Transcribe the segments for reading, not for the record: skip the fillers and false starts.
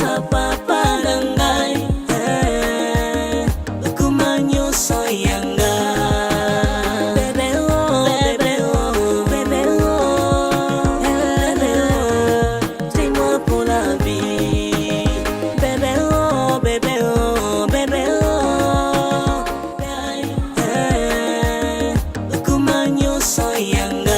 pesa papa nangai kumanyo soyanga bebe oh bebe oh bebe oh dis-moi pour la vie bebe oh bebe oh bebe oh kumanyo soyanga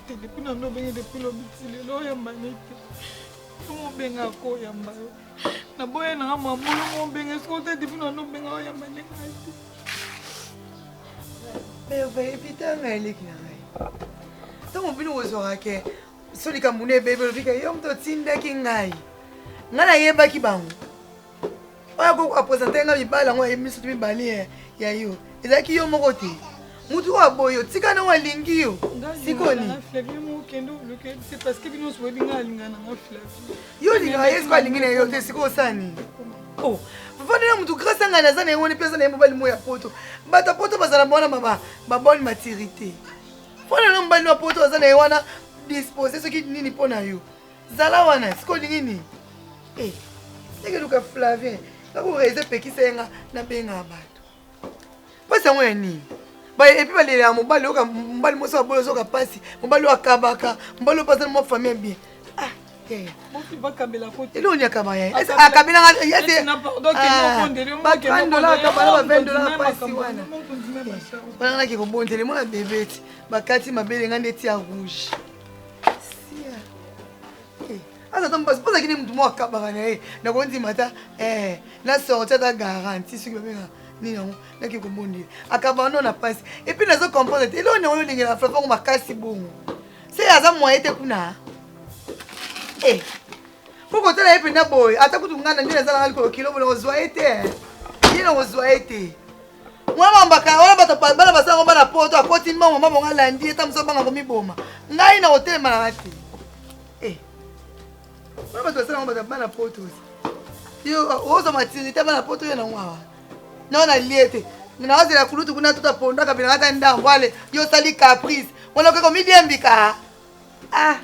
depuis non benga depuis le bitile lo yamba nete mo benga ko yamba na boye na mama mo benga skote depuis non benga yamba nete mais va éviter ngai ngai tango bino wozora ke soli kamune bebe bika yom to tinda ki ngai ngana yeba ki bango oya ko representer ngai bala ngo emisu tumi bali ya yo ezaki yo moko te mutu wa boyo tika na walingi yo sikoni c'est parce que bino so binga linga na Flavie yo linga yesu ba lingi na yo te siko sani oh vana mutu grâce ngana zana yone pesa na mbali moya poto bata poto bazana bona mama ba bonne maturité fona na mbali wa poto bazana yona disposer ce qui nini pona yo zala wana siko lingi ni teke luka Flavie ngako reze pekisenga na benga bato pasa ngweni et puis les mobali oka mobali moso abolo soka pasi mobali akabaka mobali pasa mo famille bien mon fils va kabela ko elo nya kabaya akabela yate na pardon que mo kondele mo ke $20 kabala ba $20 pasi wana wana ke ko bondele mo na bebeti bakati mabele ngande ti ya rouge sia asa tomba posa kini mtu mo akabaka na ko ndi mata na sortir ta garantie sur le ni non na ki ko bondele akabano na pasi et puis nazo comprendre elo nya yo lingela flafa ko makasi bongo c'est aza moyen te kuna pourquoi tu as pris un boy? Attends que tu m'as dit que tu as pris un kilo de zoïté. Il y a un zoïté. Moi, je vais te parler de la maison de porte. À côté de moi, maman, elle a dit que tu as mis un bombe. Tu as un hôtel malade. Moi, je vais te parler de la porte. Tu as maturité dans la porte. Non, on a lié. Nous avons dit que tu as tout à pondre. Tu as dit que tu as caprice. On a comme bien. Ah.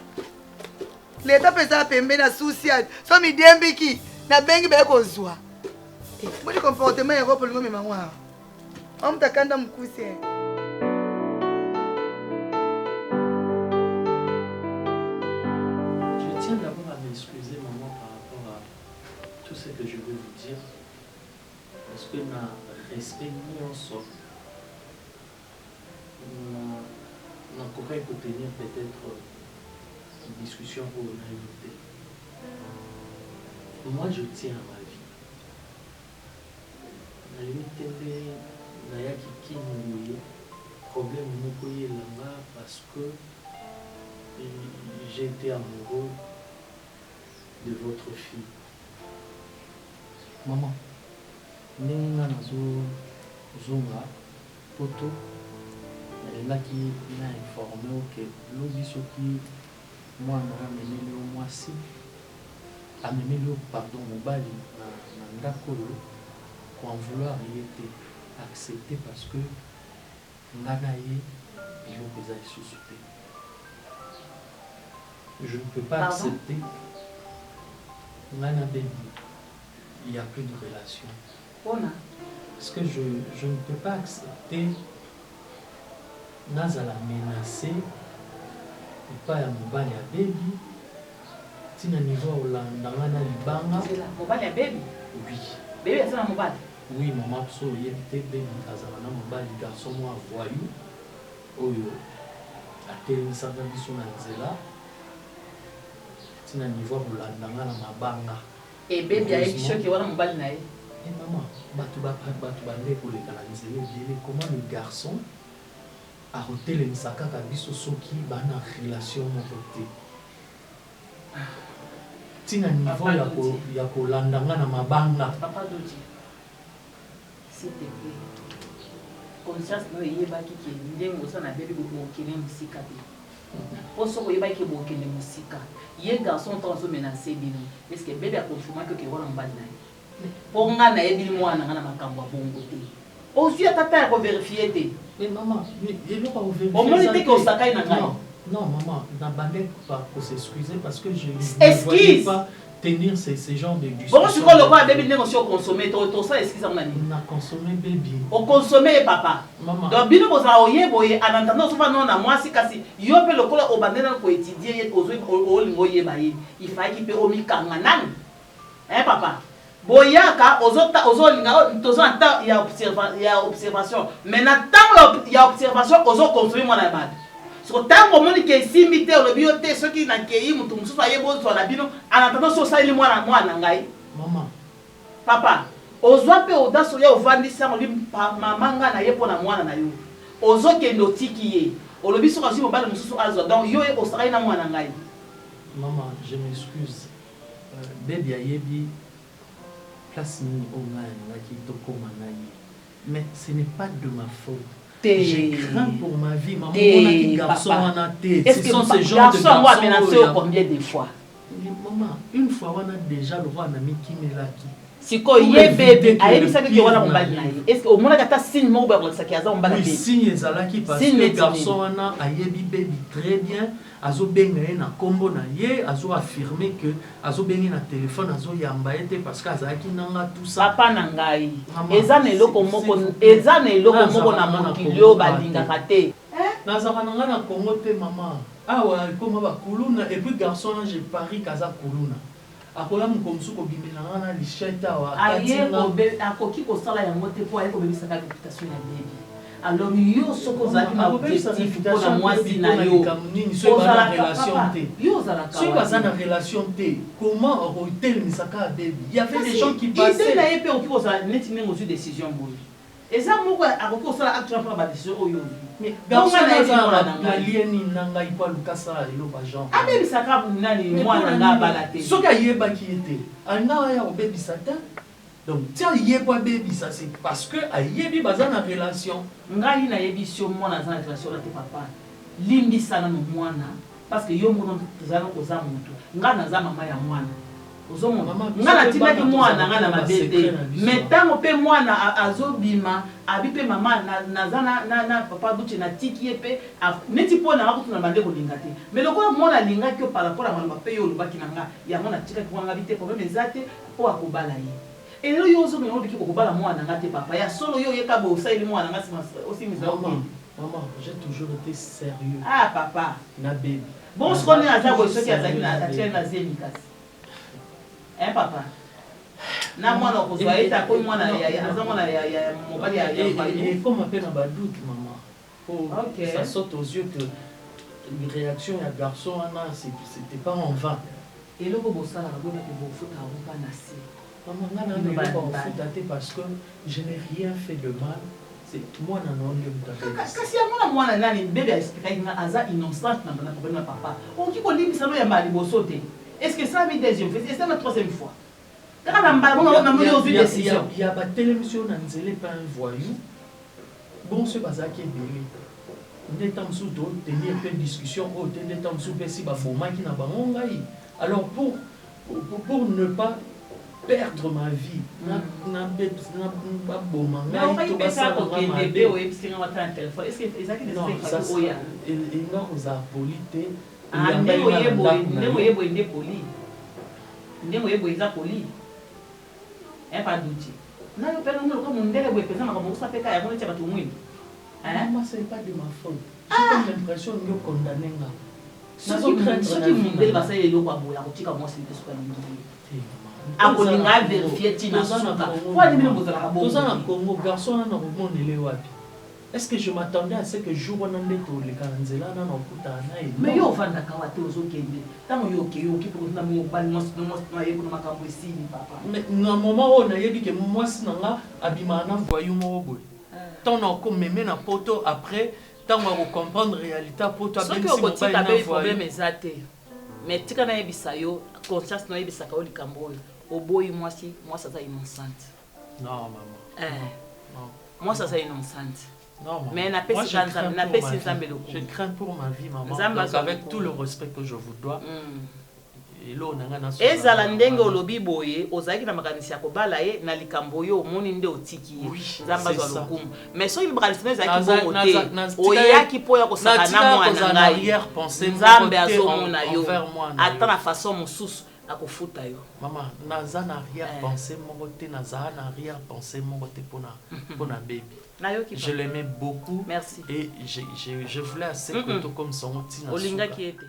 L'État peut ça pembe na social. So mi dembiki na bengi ba ko zwa. Moi comportement Europe le même moi. On ta kanda mkuse. Je tiens d'abord à m'excuser maman par rapport à tout ce que je veux vous dire parce que na respect ni en sort. On pourrait tenir peut-être une discussion pour une réalité. Moi, je tiens à ma vie. La limite, qui nous problème nous là parce que j'ai été amoureux de votre fille. Maman, nous avons zonga poto. Là qui m'a informé que l'audition qui moi amené au mois ci amené le pardon mobali na ndakolo pour en vouloir y être accepté parce que nganaye je peux susciter. Je ne peux pas accepter. baby, il n'y a plus de relation. Parce que je ne peux pas accepter Nazala menacé et pas à mobile à baby. Tina niveau Hollanda na libanga. Mobile à baby? Oui. Baby est sur mobile? Oui, maman so yété baby azala mobile garçon moi voyou. Oyo. Ateli sanga biso na nzela. Tina niveau Hollanda na mabanga. Et baby a écrit que voilà mobile na. Et maman, comment le garçon a reté les misaka kabiso soki bana relation mon côté. Tina niveau ya ko landanga na mabanga. Papa Dodi. S'il te plaît. Conscience no yeba ki ndengo sana bébé bo kene musika te. Poso ko yeba ki bo kene musika. Ye garçon tanzo menacé bino. Est-ce que bébé a confirmé que wala mbali na. Pour nga na yebi mwana nga na makambo ya bongo te. Ozu tata ya ko vérifier te. Mais maman, il doit pas vérifier. Au moins il ko sakai na ngai. Non maman, n'a bandé pas pour s'excuser parce que je ne voulais pas tenir ces genres de discussions. Bon, je crois le quoi bébé n'est pas consommé, to ça excuse en nani. On a consommé bébé. On consommé papa. Maman. Donc bino boza oye boye en entendant souvent non na moi si kasi yo pe le kola obandena ko étudier ozo o lingo ye baye. Il fallait qu'il pe omi kanga nan. Hein papa. Boyaka ozo linga tozo anta ya observation. Mais na tant ya observation ozo consommer moi na bad. So tango moni ke simite o bio te soki na kei mutu mususu ayebo so na bino en attendant so ça ile mwana ngai. Maman. Papa, ozwa pe odaso ya ovandisa ngoli mamanga na yepo na mwana na yo. Ozo ke ndotiki ye. Olobi so kasi mobali mususu azwa donc yo e osaka na mwana ngai. Maman, je m'excuse. Baby ayebi place ni onga na ki tokoma na ye. Mais ce n'est pas de ma faute. J'ai craint pour ma vie, maman. Mon garçon en a tête. Est-ce que ce genre de garçon a menacé combien de fois? Maman, une fois on a déjà le roi Nami qui me l'a qui. Si quoi yé bébé, aïe ça que voilà mon bali est-ce que au moins que signe mon bébé ça qui a ça mon bali. Oui, signe ça qui parce que garçon on a aïe bébé très bien. Azo benga na kombo na ye, azo affirmer que azo benga na téléphone azo yamba ete parce que azaki nanga tout ça. Papa nangai. Eza ne loko moko na mokilio balinga kate. Nazaka nanga na Congo te maman. Ah ouais, comme ba kuluna et puis garçon j'ai pari kaza kuluna. Akola mukomsu ko bimela na licheta wa katinga. Aye akoki ko sala ya mote po aye ko bebisa ka réputation ya baby. Alors yo soko zaki na objectif pour la moi si na yo so ba relation té yo zala ka so ba na relation té comment hotel misaka baby il y avait des gens qui passaient il na épé okiko za neti mengo sur décision boy eza moko akoko sala actuellement pour ba décision oyo mais garçon na lieni nanga ipa lukasa elo ba Jean a baby saka nani mwana na balate soka yeba ki était anga ya baby sata. Donc, tiens, il y a pas baby, ça c'est parce que il y a des bazar en relation. Ngai na yebi sur moi na relation na te papa. Limbi sana no mwana parce que yo mono tozana ko za mutu. Nga na za mama ya mwana. Ozo mama. Nga na tina ki mwana nga na mabete. Mais tango pe mwana azobima, abi pe mama na za na papa buche na tiki epe neti pona ngako tuna bande ko lingate. Mais loko mwana linga ki par rapport à mama pe yo lubaki nanga ya mwana tika ki mwanga bite problème ezate po akobala ye. Et là, il y a aussi un qui peut papa. Il y a solo yo yeka bo ça il moi aussi mes maman, j'ai toujours été sérieux. Ah papa. Na baby. Bon, je connais à ça que ceux qui a ça na tienne na zemikas. Hein papa. Na moi na ko zo eta ko moi na ya azamo na ya mobali ya et comme appelle en doute maman. OK. Ça saute aux yeux que les réactions à garçon c'était pas en vain. Et le beau ça la bonne que vous faut pas nasser. Maman, parce que je n'ai rien fait de mal. C'est moi qui ai moi bébé aza innocent na papa. On qui dit ça ya mali bosote. Est-ce que ça mi deuxième fois? Est-ce que la troisième fois? Quand il y a pas télévision na nzele pas un voyou. Bon ce bazaki belé. Des temps sous d'autres tenir une discussion au des temps sous pesi ba foma qui na bango ngai. Alors pour ne pas perdre ma vie. ndenge oyeboyeza poli pas douter nayo pena ngolo comme ndele boye pesa makambo osapeka yango neti bato mwini moi c'est pas de ma faute j'ai comme l'impression que condamné nga soki mondele basali eloko aboya kotika mwasi mpe soki alingi akolinga verifie ntina suka po adimile bozalaka toza na Congo garçon wana nakomonele wapi est-ce que je m'attendais à ce que jour wana nde toleka na nzela wana na okutana naye mais yo ovandaka wa te ozokende ntango yokeyoki mpokotina mobali mwasi nayeko na makambo esili papa na moment oyo nayebi ke mwasi na nga abimaka na voyu moko boye ntango nakomeme na poto après ntango akocomprendre réalité poto soki okotika mpe problème eza te mais tika nayebisa yo conscience nayebisaka yo likambo oyo oboyi mwasi aza innocente non maman mwasi aza innocente non, mais je crains pour ma vie, maman. Donc, avec tout le respect que je vous dois, ezala ndenge olobi boye ozalaki na makanisi ya kobala ye na likambo yo omoni nde otiki ye nzambe azwa lokumu mais soki makanisi ezalaki bongo te oyaki mpo ya kosaka na mwana ngai nzambe azomona yo ata na façon mosusu akofuta yo mama naza na arrière-pensée moko te naza na arrière-pensée moko te mpona baby. Je l'aimais beaucoup. Merci. Et je voulais assez plutôt comme son outil. Olinga qui était.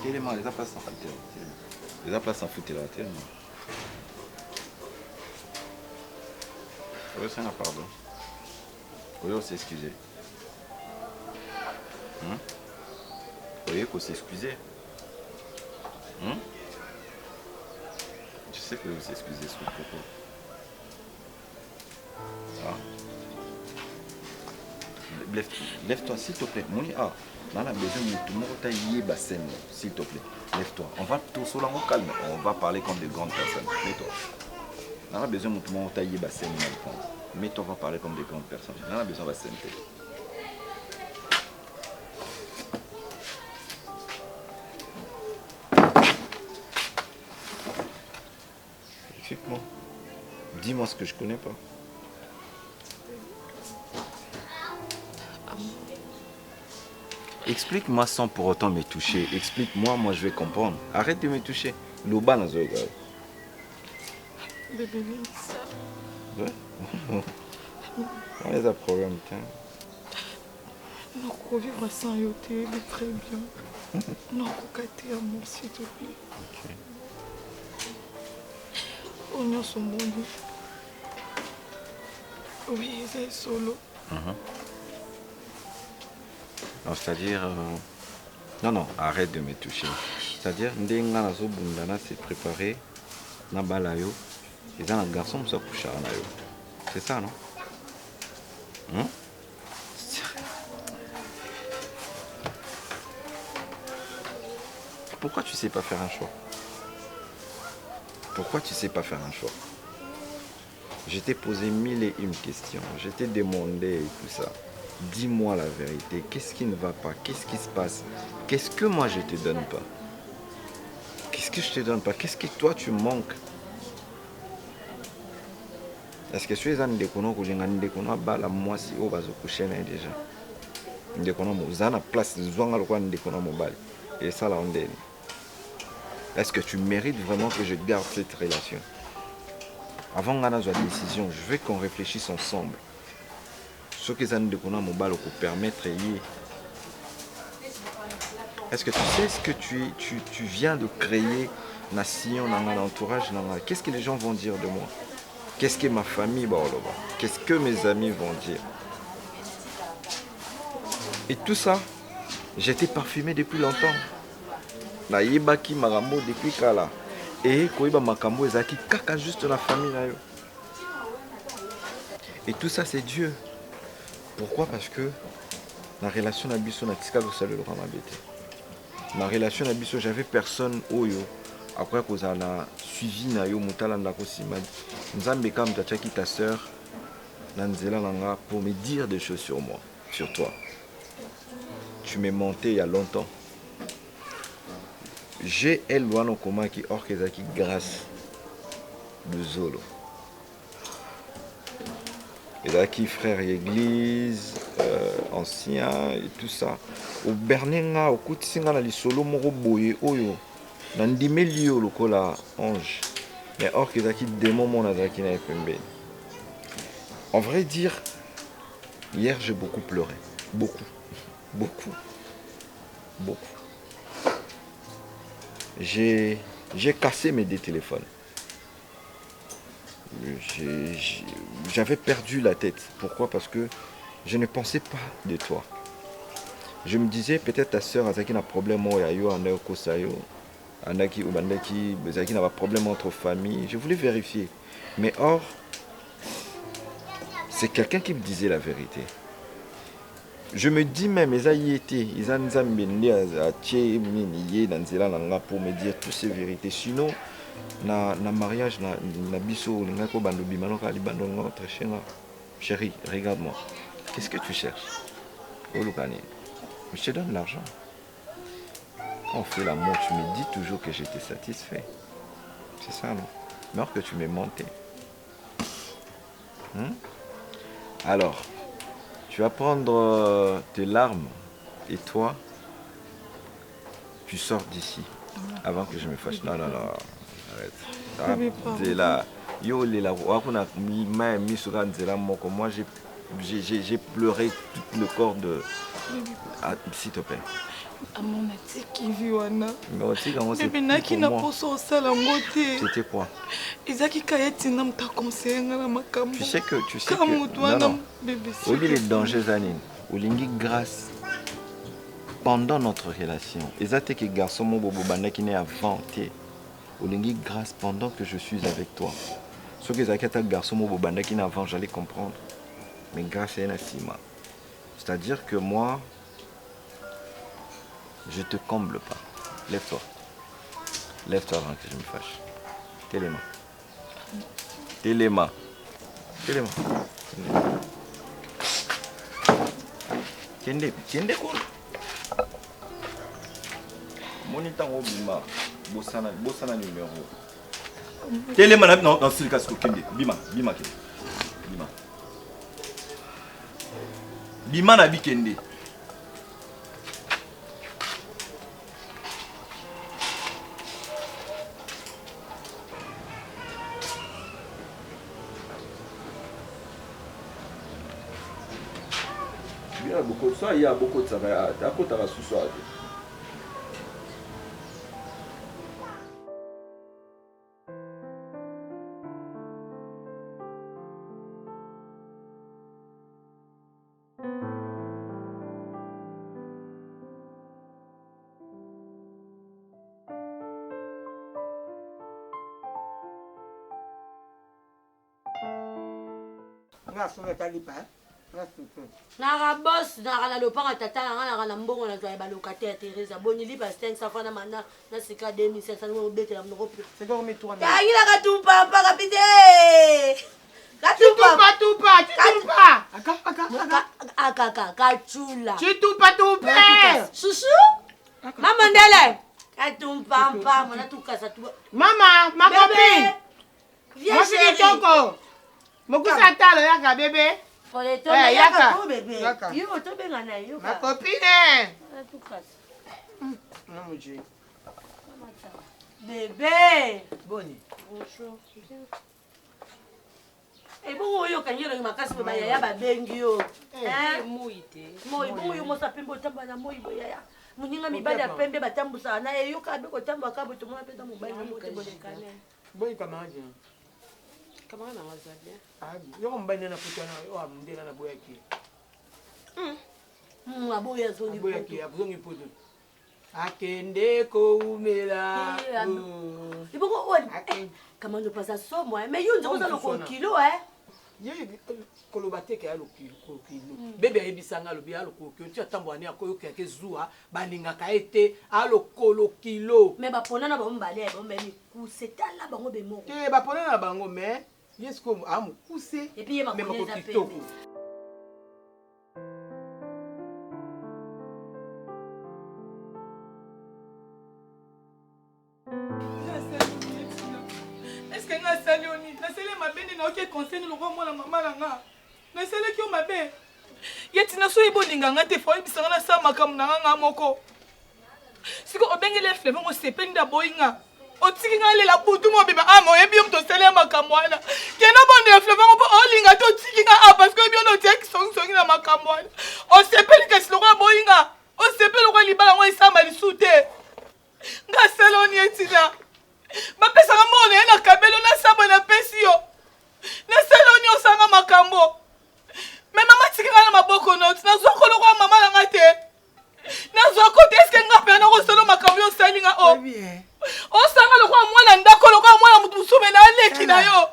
Tellement, les places en foutre. Les places en foutre là, tellement. Oui, c'est un pardon. Oui, on s'excuser. Oui, qu'on s'excuser. Je sais que vous s'excusez sur le propos. Lève-toi, s'il te plaît. Moni, on a besoin de tout le monde, s'il te plaît. Lève-toi. On va tout seul en calme. On va parler comme de grandes personnes. Mets-toi. On a besoin de tout le monde, mets-toi, on va parler comme de grandes personnes. On a besoin de s'inter. Explique-moi. Dis-moi ce que je connais pas. Explique-moi sans pour autant me toucher. Explique-moi, moi je vais comprendre. Arrête de me toucher. Loba na zoga. Bébé, ça. Ouais. On a un problème, tiens. Non, vivre sans yoté, il est très bien. Non, cocaté amour, s'il te plaît. Ok. On a son bon lit. Oui, c'est solo. Non, c'est-à-dire... Non, arrête de me toucher. C'est-à-dire, Ndenga Nazo Bundana s'est préparé, Nabalayo, et dans le garçon, ça couche à Nayo. C'est ça, non? Pourquoi tu sais pas faire un choix? Pourquoi tu sais pas faire un choix? Je t'ai posé 1001 questions, je t'ai demandé tout ça. Dis-moi la vérité, qu'est-ce qui ne va pas? Qu'est-ce qui se passe? Qu'est-ce que moi je te donne pas? Qu'est-ce que je te donne pas? Qu'est-ce que toi tu manques? Est-ce que tu es un déconno que j'ai un déconno bala moi si on va se coucher déjà? Un déconno mozana place zwanga le un déconno mobile et ça là on est. Est-ce que tu mérites vraiment que je garde cette relation? Avant qu'on ait une décision, je veux qu'on réfléchisse ensemble. Ce que ça nous mobile pour permettre. Est-ce que tu sais ce que tu viens de créer nation dans l'entourage? Qu'est-ce que les gens vont dire de moi? Qu'est-ce que ma famille va dire? Qu'est-ce que mes amis vont dire? Et tout ça, j'étais parfumé depuis longtemps. Naïbaki marambo depuis kala. Et koiba makambo ezaki kaka juste la famille na yo. Et tout ça c'est Dieu. Pourquoi? Parce que la relation nabiso na tika ko saluer ma bête. Ma relation nabiso j'avais personne oyo après que ça na suivi na yo mutala ndako sima. Nzambe kam tachaki ta sœur na nzela nanga pour me dire des choses sur moi, sur toi. Tu m'es monté il y a longtemps. J'ai elle loin comment qui orchesaki grâce de Zolo. Et là qui frère église ancien et tout ça. Au Berninga au Koutsinga na lisolo moko boye oyo. Nandime lio lokola ange. Mais orchesaki démon mon azaki na pembe. En vrai dire, hier j'ai beaucoup pleuré. Beaucoup. J'ai cassé mes deux téléphones. J'avais perdu la tête. Pourquoi? Parce que je ne pensais pas de toi. Je me disais peut-être ta soeur a un problème n'a pas problème entre familles. Je voulais vérifier. Mais or, c'est quelqu'un qui me disait la vérité. Je me dis même, ils ont pour me dire toutes ces vérités. Sinon, dans le mariage, chérie, regarde-moi. Qu'est-ce que tu cherches? Je te donne l'argent. Quand on fait l'amour, tu me dis toujours que j'étais satisfait. C'est ça, non? Mais alors que tu m'es monté. Alors, tu vas prendre tes larmes et toi, tu sors d'ici avant que je me fâche. Non, arrête. C'est là. Moi, j'ai pleuré tout le corps de... Ah, s'il te plaît. C'était quoi? Tu sais que non. Au lieu de dangers anines, au lingi grâce pendant notre relation. Exacte que garçon mon bobo banda qui n'est inventé. Au lingi grâce pendant que je suis avec toi. Ce que c'est un garçon mon bobo banda qui n'est avant, j'allais comprendre. Mais grâce à Nassima. C'est-à-dire que moi, je te comble pas. Lève-toi. Lève-toi avant que je me fâche. Téléma. Kende quoi? Moniteur au bima. Bossana numéro. Téléma non, c'est le cas que Kende. Bima. Bima na Kende. Il y a beaucoup de travail à côté de la sous-soirée. Nara boss nara na lopanga tata nara na mbongo na toya balocataire Teresa boni lipa 500 francs na mana na sika 2500 ngo betela mnoko plus. C'est quoi mais toi? Ya ila ka tumpa pa kapite. Ka tumpa. Aka chula. Tu tupa. Susu? Mama ndele. Ka tumpa pa mona tukasa tu. Mama, ma copine. Viens chérie. Toko. Mokusa talo yaka bébé. Pour les tombes, yaka to bébé. Yo to benga na yo. Ma copine. Na tukasa. Non mon Dieu. Bébé. Boni. Bonjour. Et bon, yo kanyero makasi ba yaya ba bengi yo. Moïté. Moi, bon yo mosa pembo tamba na moi boya. Muninga mibali ya pembe batambusa na yo ka be ko tamba ka bo to mona peta mobali na mote bolekane. Boy camarade. Camarade na wazabia. Ah, yo mbani na kutana yo amndela na boya ki. Aboya zongi poto. Aboya zongi poto. Akende koumela. Iboko on. Comment ne pas assomme mais yo nzo za kilo Yo kolobate ke alo kilo. Bébé ebisanga lo bi alo kilo. Tu atambo ani akoyo ke zuwa baninga ka ete alo kilo. Mais ba pona na ba mbale ba mbeli kuseta la bango be moko. Ba pona na bango mais yesko amu kuse. Et puis ma pona kitoko. conseil le roi moi la maman langa na sele ki o mabe yeti na so iboninga ngate fo ibisanga na sa makamu na nga moko siko obengele fleve ngo sependa boyinga otiki nga lela butu mo beba amo yebi yo mto sele makamu wana kena bonde fleve ngo olinga to tiki nga parce que bio no teki songi na makamu wana o sepeli ke silo roi boyinga o sepeli roi libala ngo isamba lisute nga sele oni etina bapesa nga mona na kabelo na sabo na pesi yo na sele oni osanga makambo mais mama tiki nga na maboko noti na zwa kolo kwa mama langa te na zwa kote eske nga pe na ko solo makambo yo sali nga o osanga lo kwa mwana ndako lo kwa mwana mutu musume na leki na yo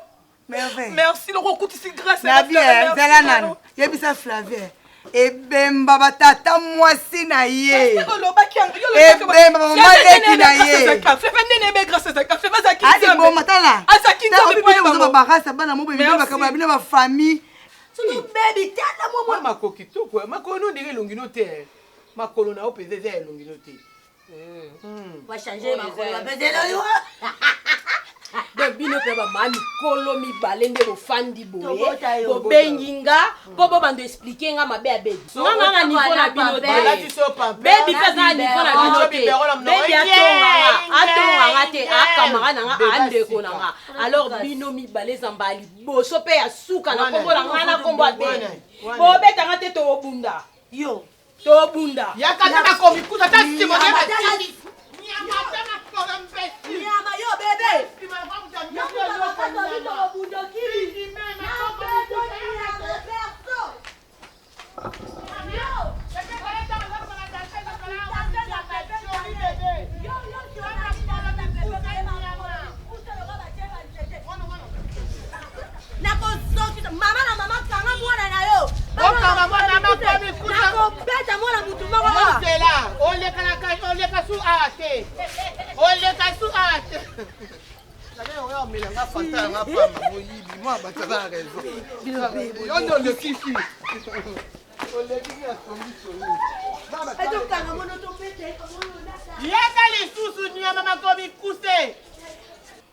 merci lo ko kutisi grâce na bien zela nanu yebisa Flavie ebemba batata mwasi na ye ebemba mama leki na ye adi boma tala obibile boza babarasa bana mo bebile bakabo ya bino bafamille baby tala mo makoki toko makolo ndenge longino te makolo na opeze ze longino te va changer makolo va peser yo donc bino pe ba mani kolo mi balende bo fandi boye bo benginga bo bando expliquer nga mabe abedi nga niveau na bino te baby pe nga niveau na bino te baby atonga te akamara na nga andeko na nga alors bino mi baleza mbali boso pe ya suka na kombo na nga na kombo abedi bo beta nga te to obunda yo to obunda yakata komi kuta tati mo Nyama yo bebe.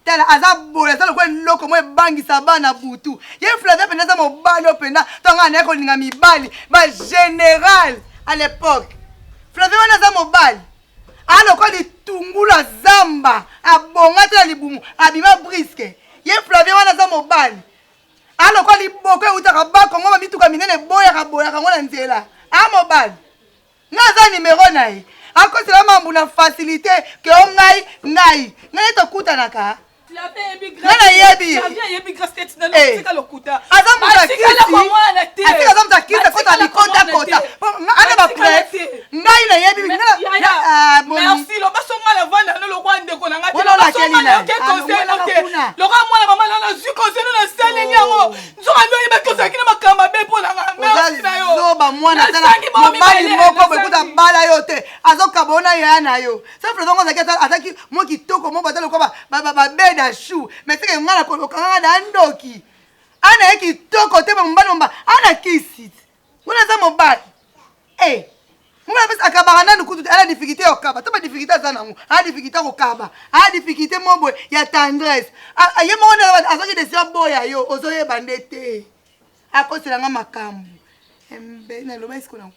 tala aza boye aza lokwa eloko mo ebangisa bana butu ye Flavie pena aza mobali opena tonga naye kolinga mibali bagénéral à l'époque Flavie wana aza mobali alokwa litungula zamba abonga te na libumu abima briske ye Flavie wana aza mobali alokwa liboko eutaka bakongo bamituka minene boyaka ngo na nzela a mobali nga aza nimero na ye akosela mambu na facilité ke o ngai tokutanaka nana yebi aza mutakisa kota bikotakota ana baprese ngai na yebi merci lo basonga la vanda no lo kwande ko na ngati lo basonga na ke conseil no te lo ka mwana mama na zu conseil no na sale nyango nzoka ndo yeba ko sakina makamba be po na merci na yo zoba mwana tala mobali moko bekuta bala yo te azokabona ya na yo sa frezongo zakata ataki mo kitoko mo batalo ko ba beda chou mais c'est que ngala ko lokanga na ndoki ana ye kitoko te mbali mba ana kisi ngona za mobali Mwana pesa akabara nanu kutu ala difficulté okaba to ba difficulté za nangu ala difficulté okaba ala difficulté mobo ya tendresse ye mona azoki décision boya yo ozoye bandete akosela nga makambu embe na loba isiko na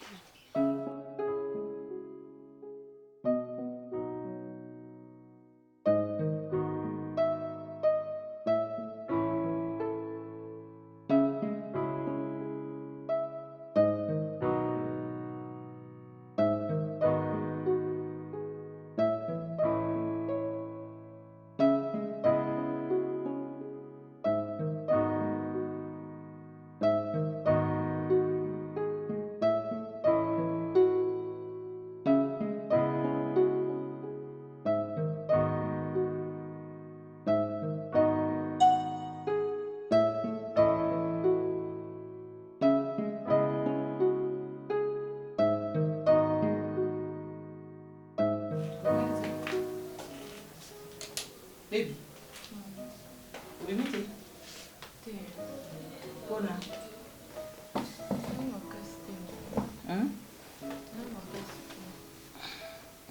Bona.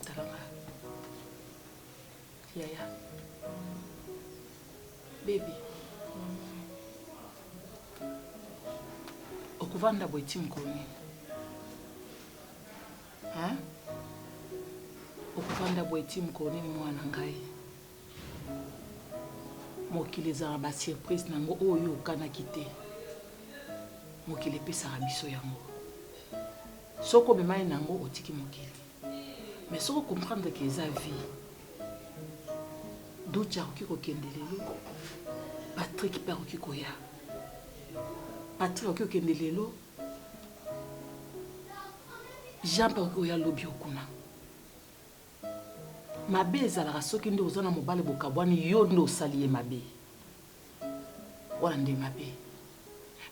Talanga. Yaya. Baby. Okuvanda bweti mkoni. Ha? Okuvanda bweti mkoni ni mwana ngai. Mokili za ba surprise nango oyo kana kite. Mokili pesa biso yango. Soko bemai nango otiki mokili. Mais soko comprendre que eza vie. Docha okiko kendelelo. Patrick pa okiko ya. Patrick okiko kendelelo. Jean pa okiko ya lobi okuna. Mabe ezalaka soki nde ozana mobale bokabwani yo nde osali ye mabe. Wana nde mabe.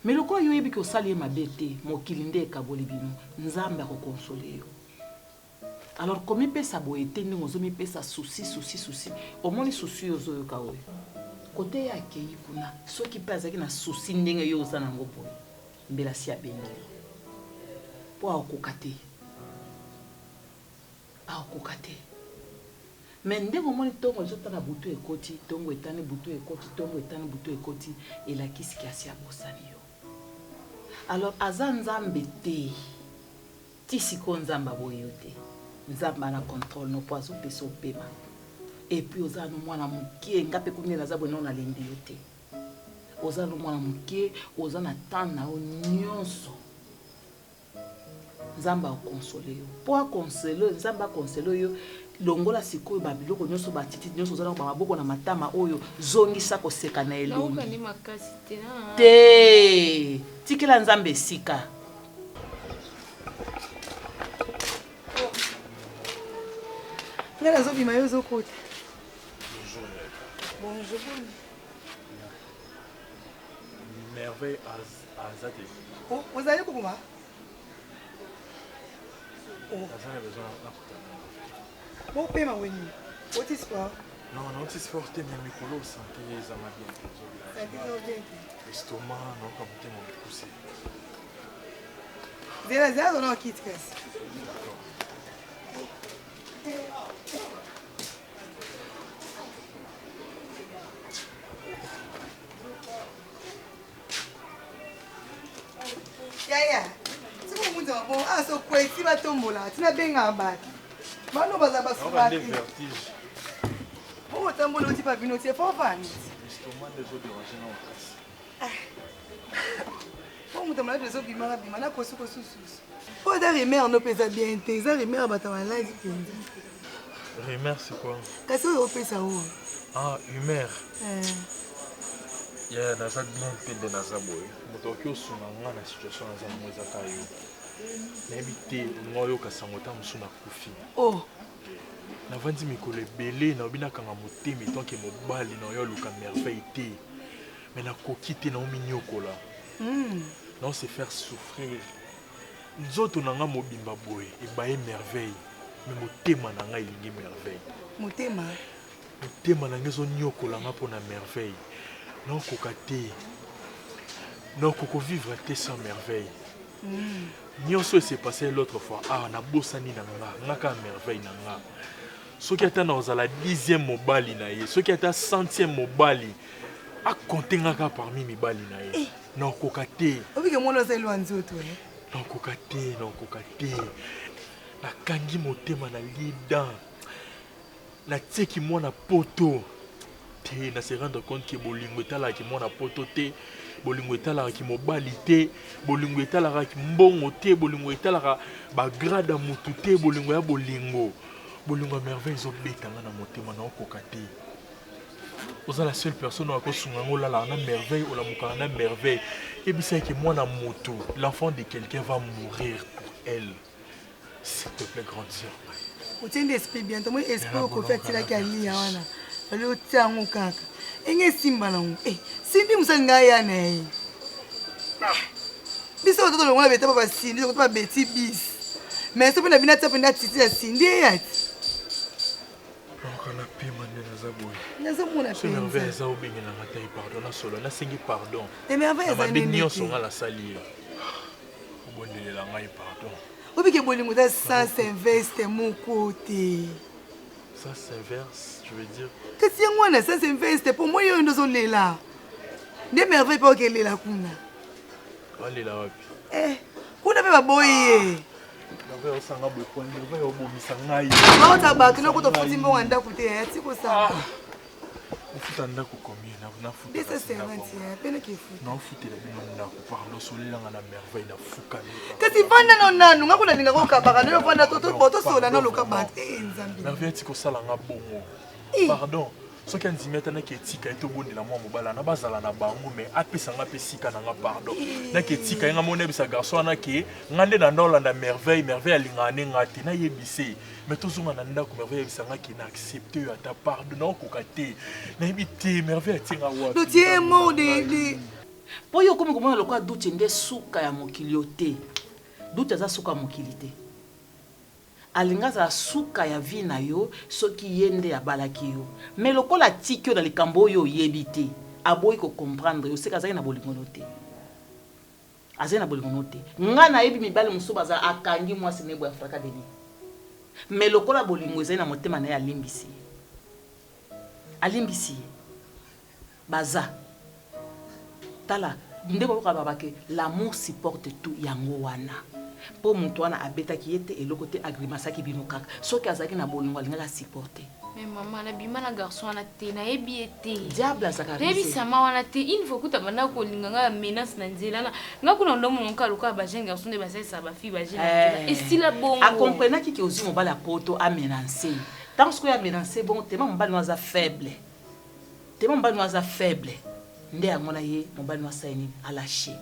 Mais lokola yo yebi ke osali ye mabe te, mokili nde ekaboli bino, Nzambe akokonsole yo. Alors komi pesa boye te ndenge ozomi pesa souci. Omoni souci ozoyoka oyo. Kote ya akei kuna, soki mpe azalaki na souci ndenge yo oza nango boye, mbela si abengi. Po akokoka te. Akokoka te. Mais ndenge omoni tongo ezotala butu ekoti, tongo etani butu ekoti, elakisi kasi abosani yo. Alors aza Nzambe te. Ti siko Nzamba boye yo te. Nzamba na contrôle no poazo pesa opema. Et puis oza no mwana mukie ngape kuni naza bwe na lendi yo te. Oza no mwana mukie, oza na temps na o nyonso. Nzamba okonsole yo. Po akonsole, Nzamba konsole yo. Longola sikoyo babiloko nyonso batiti nyonso zana ba maboko na matama oyo zongisa koseka na elongi. Nauka ni makasi te na. Te. Tikela Nzambe sika. Ngala zo bima yo zo kote. Bonjour. Merveille Azate. Oh, vous allez comment? Oh. Azate besoin d'un bon paiement, oui. What is for? Non, non, c'est fort, mais mes colos santé, ça m'a bien. L'estomac, non, comme tu m'as poussé. Zéro, ou non, quitte casse. Yaya, c'est pour vous bon, ah, ce quoi, tu vas tomber là, tu n'as bien à battre. Mano baza basuka. Des vertiges. Oh, tambo loti pa bino tie fo fani. L'estomac des autres déranger na okasi. Oh, mutamala des autres bima na kosuko susu. Oh, da remer no pesa bien te, za remer bata maladi penza. Remer c'est quoi? Kasi o pesa o. Ah, humeur. Ya na sa bien pende na sa boy. Motoki osuna nga na situation na za mweza kayo. N'habité ngoyo kasangota musuna kufi. Oh. Navandi mikolo ebele na obina kanga motemi tant que mobali na yo luka merveille te. Mais na kokite na ominyokola. Non se faire souffrir. Nzoto nanga mobimba boy e baye merveille. Mais motema nanga ilingi merveille. Motema. Motema nanga zo nyokola nga pona merveille. Non kokate. Non koko vivre te sans merveille. Nyonso s'est passé l'autre fois. Ah, na bosani nanga, ngaka merveille nanga. Ce qui est dans la 10e mobali na ye, ce qui est à 100e mobali, a compté ngaka parmi mi bali na ye. Non kokate. Obi ke mona za lwa nzoto eh. Non kokate. Na kangi motema na lida. Na tseki mona poto. Te na se rendre compte que bolingo tala ki mona poto te. Bolingo etala ki mobali te, bolingo etala ki mbongo te, bolingo etala ba grade mutu te, bolingo ya bolingo. Bolingo merveille zo betanga na motema na okoka te. Oza la seule personne à kosunga ngola la na merveille ou la mukana na merveille. Et bisa que moi na moto, l'enfant de quelqu'un va mourir pour elle. S'il te plaît grande sœur. O tiens d'esprit bien, toi esprit ko fait tila kali wana. Ale o tiango kaka. Enge simba na eh sindi musanga ya na biso toto lo ngwa beta papa sindi ko papa beti bis mais so pena bina tapa na titi ya sindi ya encore la paix mane na zaboy Ce merveille eza obengela matai pardon na solo na sengi pardon. Et merveille eza nini? Nyonso nga la sali. Obondelela ngai pardon. Obike bolingo ta sans investe mon côté. Ça s'inverse, je veux dire. Kasi yango na sans investe pour moi yo ndozo lela. Nde merveille pa okelela kuna. Walela wapi? Kuna pe baboye. Merveille osanga bopo, merveille obomisa ngai. Baota bato na kuto futi mbongo ndako te ya tiko sa. Ofuta ndako combien na futa? Desa 50 ya pena ki futa. Na ofuta la bino ndako parlo solela nga na merveille na fuka. Kasi vanda no nanu ngakuna ninga ko kabaka no vanda toto boto sola na loka bat nzambi. Merveille tiko sala nga bongo. Pardon. Ce qui est maintenant qui est tika est au bout de la moi mobile na bazala na bango mais apesa nga pesika na nga pardon na ke tika nga mona bisa garçon na ke ngande na ndola na merveille alingane ngati na yebise mais tozonga na ndako merveille bisa nga ki na accepter ata pardon na kokate na yebite merveille tinga wa do tie mo de po yo comme comment lokwa doute nde suka ya mokiliote doute za suka mokilité alinga za suka ya vie na yo soki yende ya balaki yo mais lokola tikyo na likambo yo yebite aboyi ko comprendre yo seka za na bolingono te azena bolingono te nga na yebi mibali musuba za akangi mwasi nebo ya fraka deni mais lokola bolingo za na motema na ya alimbisi baza tala ndeko ko babake l'amour supporte tout yango wana po muntu wana abetaki yete eloko te agrimasaki bino kaka soki azaki na bolingo alingaka supporter. Mais maman na bima na garçon na te na yebi ete diable azaka rebi sama wana te il faut kuta bana ko linganga menace na nzela na ngakuna ndomo nka luka ba jeune garçon de basesa ba fille ba jeune et si la bongo a comprendre ki ozi mobala poto a menacer tant que ya menacer bon tema mobali no za faible nde amona ye mobali no saini a lâcher.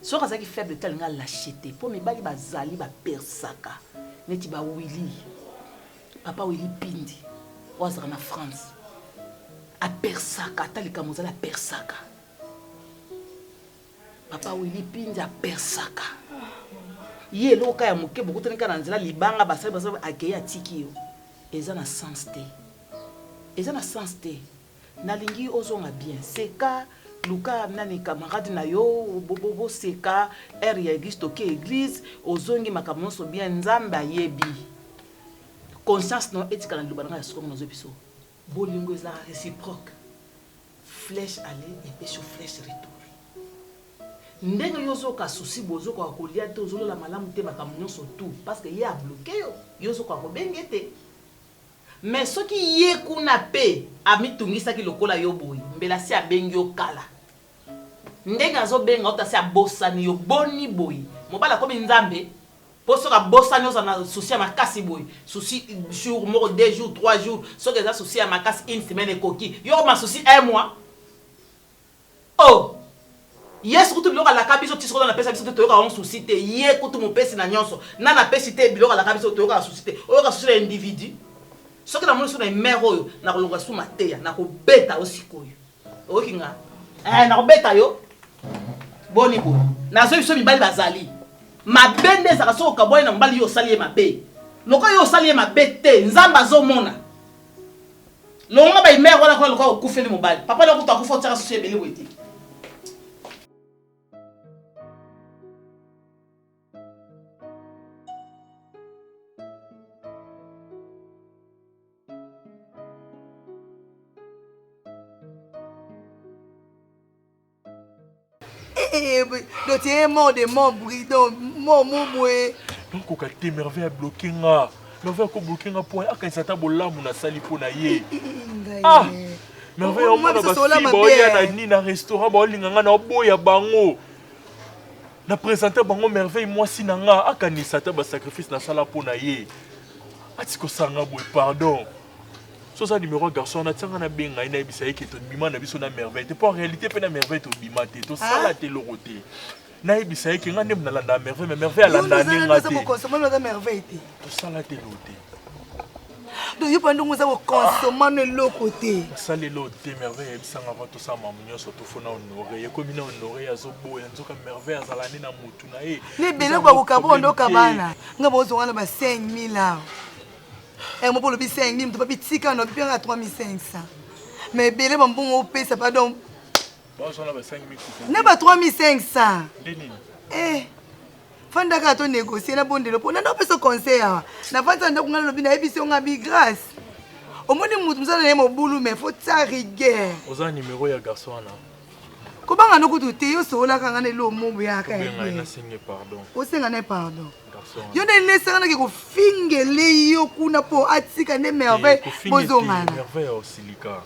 So kazaki faible tel nga lâcheté pour mibali bazali ba persaka neti ba Willy papa Willy Pindi wazaka na France a persaka talika mozala persaka papa Willy Pindi a persaka ye loka ya moke beaucoup tena kana nzela libanga basali akeya tikio eza na sens te nalingi ozonga bien seka luka nani camarade na yo bobo seka ya église toke église ozongi makambo so bien nzambe ayebi conscience no etika na lubana ya sokomo nazo biso bolingo za réciproque flèche aller et puis sur flèche retour ndenge yozo ka souci bozo ko kolia te ozolo la malamu te makambo nyonso tout parce que ya bloqué yo yozo ko bengete mais ce qui yé kuna pe amitungisa ki lokola yo boyi mbela si abengi yo kala ndenge azo benga otasi abosani yo boni boyi mobala komi nzambe poso ka bosani oza na souci ya makasi boyi souci jour moko 2 jours 3 jours soki eza souci ya makasi une semaine ekoki yo ma souci 1 mois oh yes kutu biloko alaka biso ti soki na pesa biso te toyoka on souci te ye kutu mopesi na nyonso na na pesi te biloko alaka biso toyoka souci te oyoka souci na individu soki na moni so na mère oyo na kolonga su mateya na kobeta osikoyo okinga na kobeta yo boni bo na so biso mibali bazali mabende ezaka so okabwani na mobali yo osali ye mabe loko yo osali ye mabe te nzambe azomona longa baimere wana kola loka okufeli mobali papa loko takufa otiaka susu ebele boye te donc tu es mort de mon bridon, mon moué. Donc au cas de merveille bloqué nga, merveille ko bloqué nga point aka isata bolamu na sali pona ye. Ah, merveille on m'a ba boya na ni na restaurant ba linganga na boya bango. Na présenter bango merveille moi sinanga aka ni sata ba sacrifice na sala pona ye. Atiko sanga boy pardon. So ça numéro garçon na tanga na benga ina ebisa yeke to bima na biso na merveille te pour en réalité pe na merveille to bima te to sala te lorote na ebisa yeke nga ndem na landa merveille mais merveille alanda ninga te to consommer na merveille te to sala te lote donc yo pando ngo za ko consommer na lokote sala lote merveille ebisa nga va to sa mamunyo so to fona honorer ye komi na honorer ya zo boya nzoka merveille azala ni na mutu na ye le bele kwa ko kabondo kabana nga bozo wana ba 5000 là. Et moi pour le 5 000, tu peux piquer on a bien à 3500. Mais belé bon au pays ça pardon. Bon, j'en ai 5 000. N'a pas 3500. Denis. Eh. Fanda ka to négocier na bondelo po na ndo peso conseil awa. Na fanda ndo ngalo lobi na ebiso ngabi grâce. Omoni mutu msana ne mobulu mais faut ça rigueur. Oza numéro ya garçon là. Kobanga no kutu te yo sola kanga ne lo mobo ya ka. Benga singe pardon. O senga ne pardon. Garçon. Yo ne lesa na ko fingele yo kuna po atika ne merveille bozongana. Merveille au silica.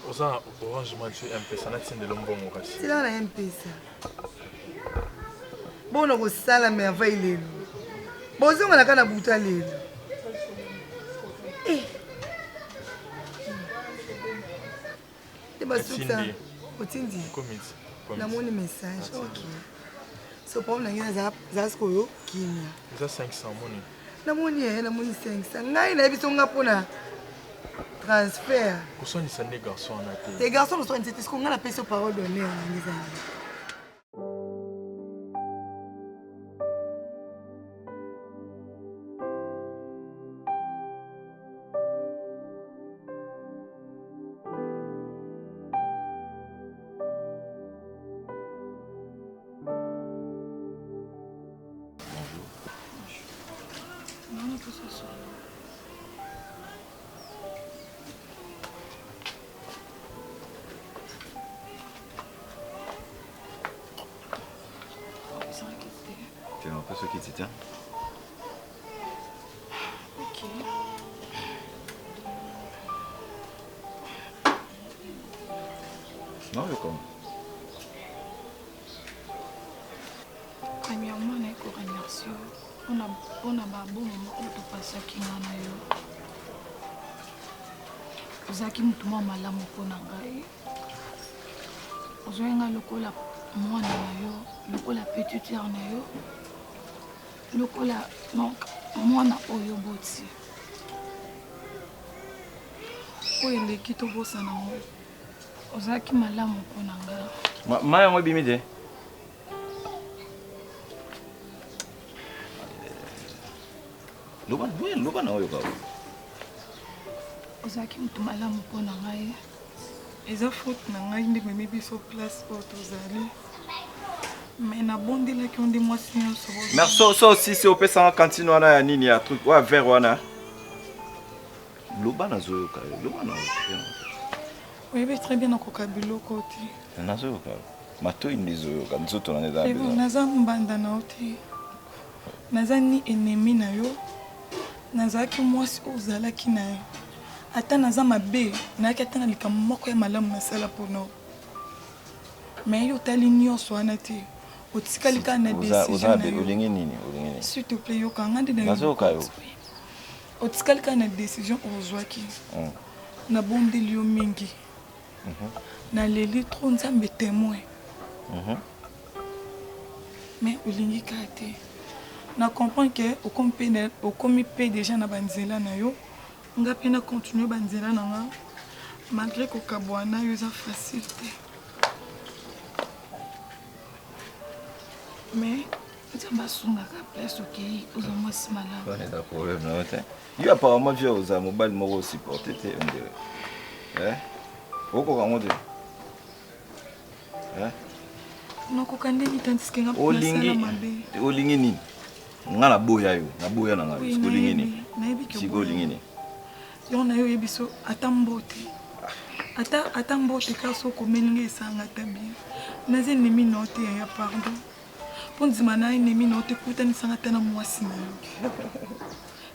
Oza orange match M-Pesa na tinde lombo ngokasi. Sila na M-Pesa. Bono ko sala merveille lelo. Bozongana kana buta lelo. Basuta otindi komiti namoni message ok so problème nanga za skoyo kimia za 500 moni namoni 500 ngai na biso nga pona transfert kusonisa ne garçon na te les garçons sont intégrés ce qu'on a la peso parole d'honneur ngiza Tu es un peu ce qui t'y tient. Ok. Non, je comme. Premièrement, je remercie on a bon moment de passer qui na yo. Ozaki mutuma malamu pona ngai. Ozoenga lokola mwana na yo, lokola petite sœur na yo. Lokola donc mwana oyo boti. Oyo leki to bosa na ngo. Ozaki malamu pona ngai. Maya moi bimide. Loba na oyo ka. Ozaki mutu malamu pona ngai. Eza faute na ngai nde memi biso place oyo tozali. Mais na bondelaki onde mwasi nyonso. Mais ça aussi c'est opesa na cantine wana ya nini ya truc wa verre wana. Loba na zoyo ka. Loba na oyo. Oui, très bien nakoka biloko te. Na zoyo ka. Mato indizo ka nzoto na neza. Naza mbanda na oti. Naza ni ennemi na yo. Nazaki mwasi ozalaki na yo. Ata naza mabe, nayaki ata na likambo moko ya malamu nasala mpona yo. Mais yo tali nyonso wana te. Otikali kaka na décision na yo. Olingi nini? S'il te plaît, yo kanga nde na yo. Nazoka yo. Otikali kaka na décision ozwaki. Nabondeli yo mingi. Naleli trop nzambe témoin. Mais olingi kaka te. Na comprends que okomi pe déjà na banzela na yo. Nga pe na continuer banzela na nga. Malgré ko kabwana yo za facile te. Mais nzamba sunga ka place okei ozomwa simala. Pas de problème na te. Yo apparemment via oza mobile moko supporter te on dirait. Oko kango te. Nakoka ndenge tandis que nga nasala mabe. Olingi nini? Nga na boya yo, na boya na nga. Olingi nini? Siko olingi nini? Yo na yo yebiso ata mbote. Ata mbote kaso komelinga esanga tabi. Naze nemi note ya pardon. Ponzima na nemi note kutanisanga tana mwasi na yo.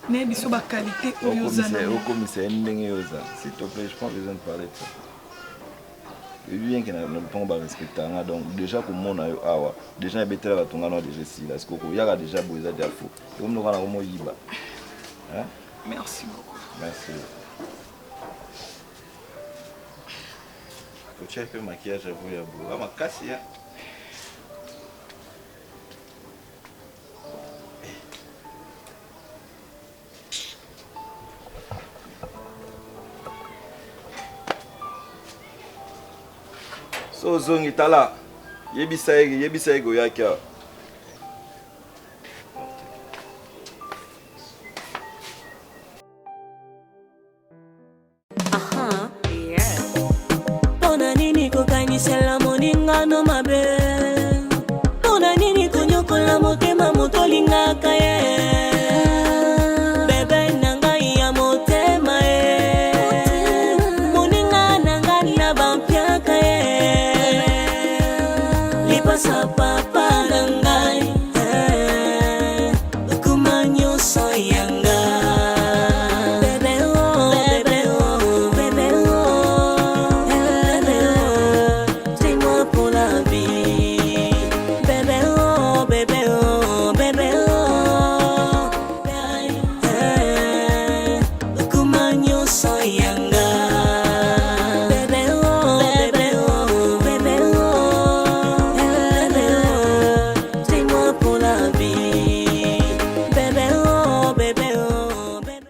Na biso ba qualité oyo zana. Commissaire ndenge yoza. S'il te plaît, je prends besoin de parler de ça. Et bien que nous ne pouvons pas respecter. Donc déjà comme mon ayo awa, déjà betela ba tongana déjà si là, parce que il y a déjà boza dia fou. Et on nous rend comme yiba. Hein? Merci beaucoup. Merci. Faut checker le maquillage à vous ya beau. Ma casse ya. So zongi tala yebisa ego yake. tolingaka ye